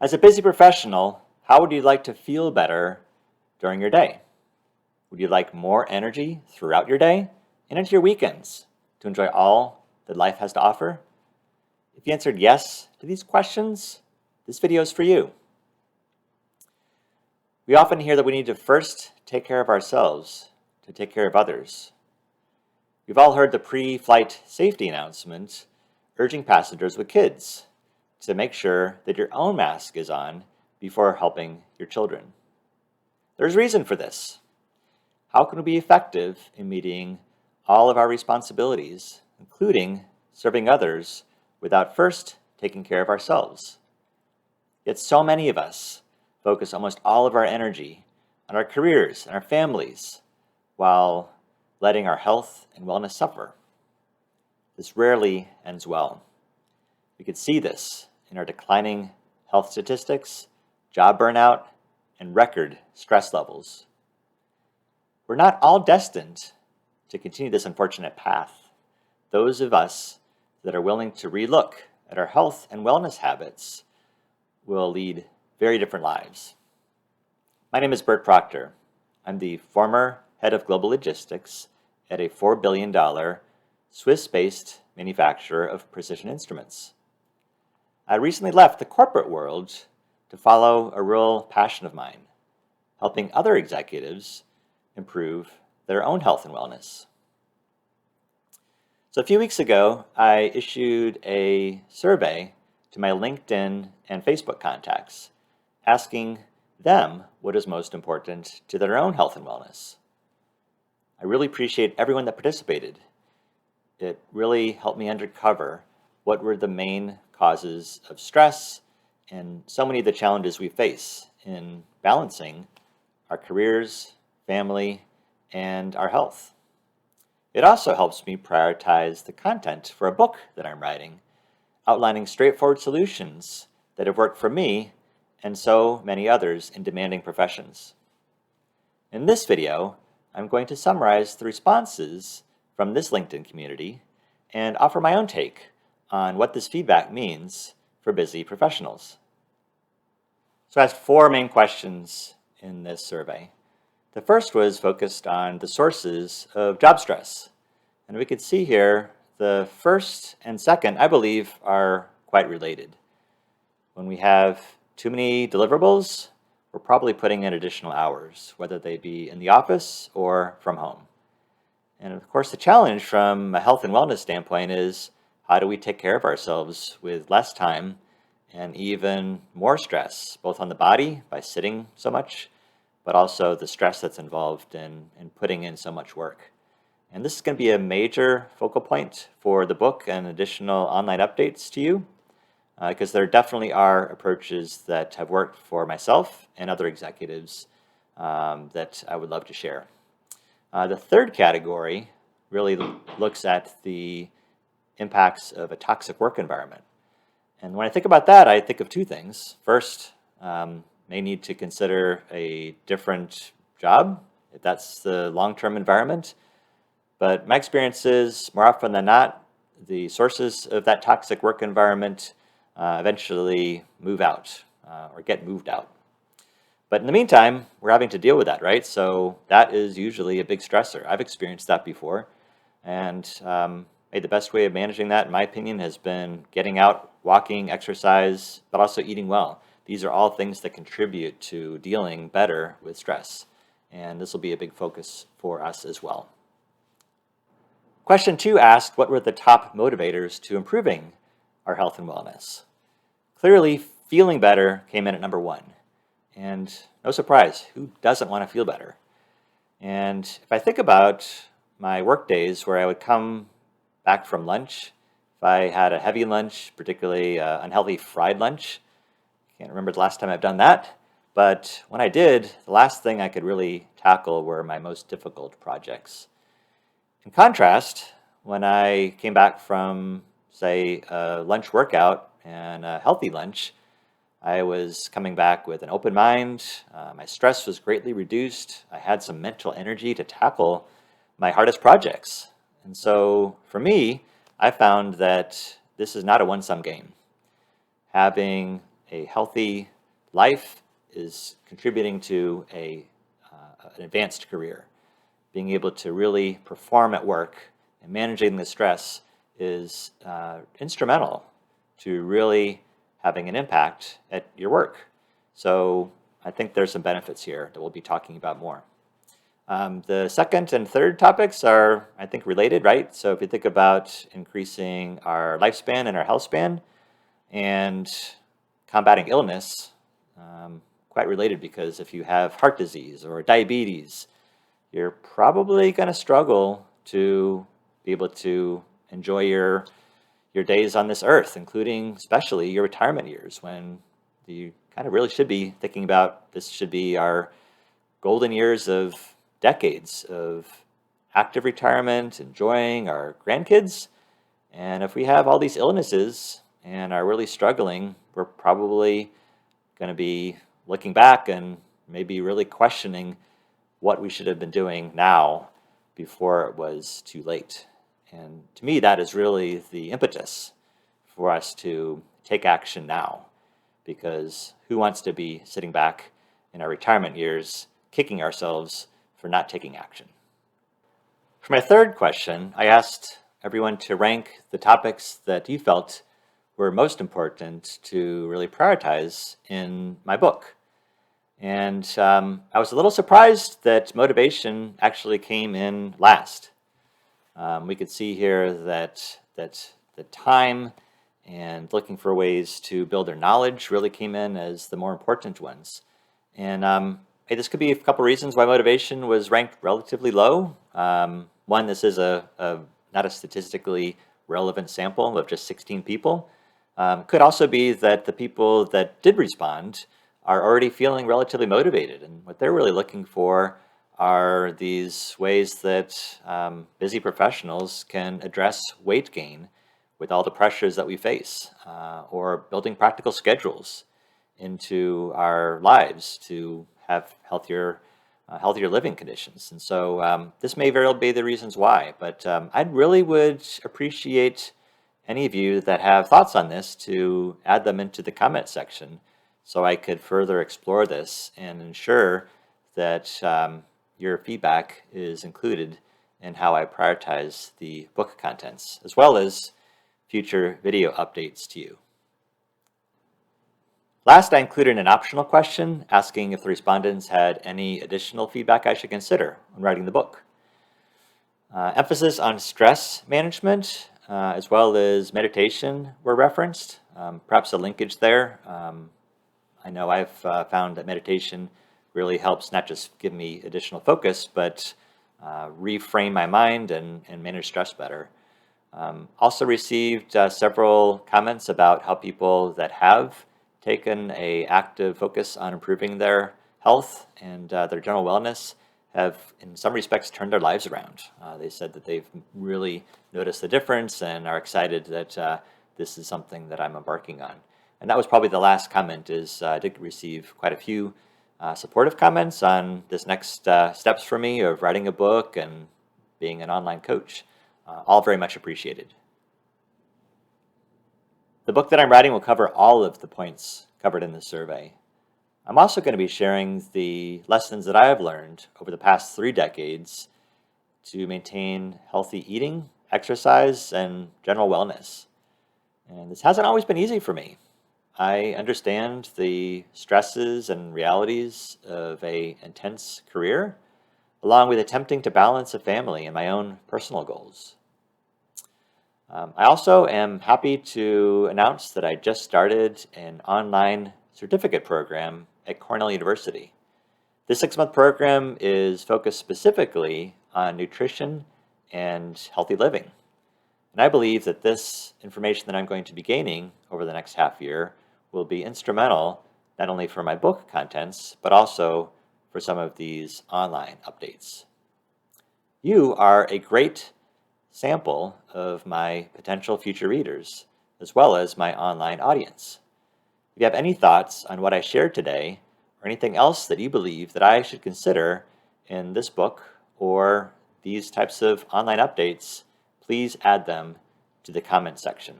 As a busy professional, how would you like to feel better during your day? Would you like more energy throughout your day and into your weekends to enjoy all that life has to offer? If you answered yes to these questions, this video is for you. We often hear that we need to first take care of ourselves to take care of others. You've all heard the pre-flight safety announcement urging passengers with kids to make sure that your own mask is on before helping your children. There's reason for this. How can we be effective in meeting all of our responsibilities, including serving others, without first taking care of ourselves? Yet so many of us focus almost all of our energy on our careers and our families while letting our health and wellness suffer. This rarely ends well. We could see this in our declining health statistics, job burnout, and record stress levels. We're not all destined to continue this unfortunate path. Those of us that are willing to relook at our health and wellness habits will lead very different lives. My name is Bert Proctor. I'm the former head of global logistics at a $4 billion Swiss-based manufacturer of precision instruments. I recently left the corporate world to follow a real passion of mine, helping other executives improve their own health and wellness. So a few weeks ago, I issued a survey to my LinkedIn and Facebook contacts, asking them what is most important to their own health and wellness. I really appreciate everyone that participated. It really helped me uncover what were the main causes of stress and so many of the challenges we face in balancing our careers, family, and our health. It also helps me prioritize the content for a book that I'm writing, outlining straightforward solutions that have worked for me and so many others in demanding professions. In this video, I'm going to summarize the responses from this LinkedIn community and offer my own take on what this feedback means for busy professionals. So I asked 4 main questions in this survey. The first was focused on the sources of job stress. And we could see here the first and second, I believe, are quite related. When we have too many deliverables, we're probably putting in additional hours, whether they be in the office or from home. And of course, the challenge from a health and wellness standpoint is how do we take care of ourselves with less time and even more stress, both on the body by sitting so much, but also the stress that's involved in putting in so much work. And this is going to be a major focal point for the book and additional online updates to you, because there definitely are approaches that have worked for myself and other executives that I would love to share. The third category really looks at the impacts of a toxic work environment. And when I think about that, I think of 2 things. First, may need to consider a different job, if that's the long-term environment. But my experience is, more often than not, the sources of that toxic work environment eventually move out or get moved out. But in the meantime, we're having to deal with that, right? So that is usually a big stressor. I've experienced that before. And the best way of managing that, in my opinion, has been getting out, walking, exercise, but also eating well. These are all things that contribute to dealing better with stress. And this will be a big focus for us as well. Question 2 asked, what were the top motivators to improving our health and wellness? Clearly, feeling better came in at number 1. And no surprise, who doesn't want to feel better? And if I think about my work days where I would come back from lunch, if I had a heavy lunch, particularly unhealthy fried lunch, can't remember the last time I've done that, but when I did, the last thing I could really tackle were my most difficult projects. In contrast, when I came back from, say, a lunch workout and a healthy lunch, I was coming back with an open mind. My stress was greatly reduced. I had some mental energy to tackle my hardest projects. And so for me, I found that this is not a one-sum game. Having a healthy life is contributing to an advanced career. Being able to really perform at work and managing the stress is instrumental to really having an impact at your work. So I think there's some benefits here that we'll be talking about more. The second and third topics are, I think, related, right? So if you think about increasing our lifespan and our health span and combating illness, quite related, because if you have heart disease or diabetes, you're probably going to struggle to be able to enjoy your days on this earth, including especially your retirement years, when you kind of really should be thinking about this should be our golden years of decades of active retirement, enjoying our grandkids. And if we have all these illnesses and are really struggling, we're probably going to be looking back and maybe really questioning what we should have been doing now before it was too late. And to me, that is really the impetus for us to take action now, because who wants to be sitting back in our retirement years kicking ourselves for not taking action? For my third question, I asked everyone to rank the topics that you felt were most important to really prioritize in my book. And I was a little surprised that motivation actually came in last. We could see here that the time and looking for ways to build their knowledge really came in as the more important ones. And hey, this could be a couple reasons why motivation was ranked relatively low. One, this is not a statistically relevant sample of just 16 people. Could also be that the people that did respond are already feeling relatively motivated, and what they're really looking for are these ways that busy professionals can address weight gain with all the pressures that we face, or building practical schedules into our lives to have healthier living conditions. And so this may very well be the reasons why, but I really would appreciate any of you that have thoughts on this to add them into the comment section so I could further explore this and ensure that your feedback is included in how I prioritize the book contents, as well as future video updates to you. Last, I included an optional question asking if the respondents had any additional feedback I should consider when writing the book. Emphasis on stress management, as well as meditation, were referenced. Perhaps a linkage there. I know I've found that meditation really helps not just give me additional focus, but reframe my mind and manage stress better. Also received several comments about how people that have taken an active focus on improving their health and their general wellness have, in some respects, turned their lives around. They said that they've really noticed the difference and are excited that this is something that I'm embarking on. And that was probably the last comment. I did receive quite a few supportive comments on this next steps for me of writing a book and being an online coach. All very much appreciated. The book that I'm writing will cover all of the points covered in the survey. I'm also going to be sharing the lessons that I have learned over the past 3 decades to maintain healthy eating, exercise, and general wellness. And this hasn't always been easy for me. I understand the stresses and realities of an intense career, along with attempting to balance a family and my own personal goals. I also am happy to announce that I just started an online certificate program at Cornell University. This 6-month program is focused specifically on nutrition and healthy living. And I believe that this information that I'm going to be gaining over the next half year will be instrumental not only for my book contents, but also for some of these online updates. You are a great sample of my potential future readers, as well as my online audience. If you have any thoughts on what I shared today, or anything else that you believe that I should consider in this book or these types of online updates, please add them to the comment section.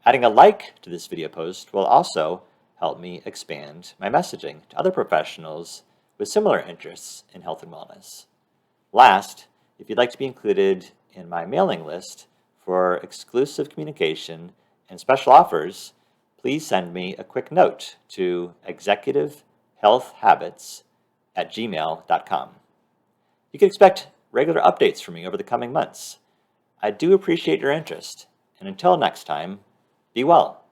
Adding a like to this video post will also help me expand my messaging to other professionals with similar interests in health and wellness. Last, if you'd like to be included in my mailing list for exclusive communication and special offers, please send me a quick note to executivehealthhabits@gmail.com. You can expect regular updates from me over the coming months. I do appreciate your interest, and until next time, be well.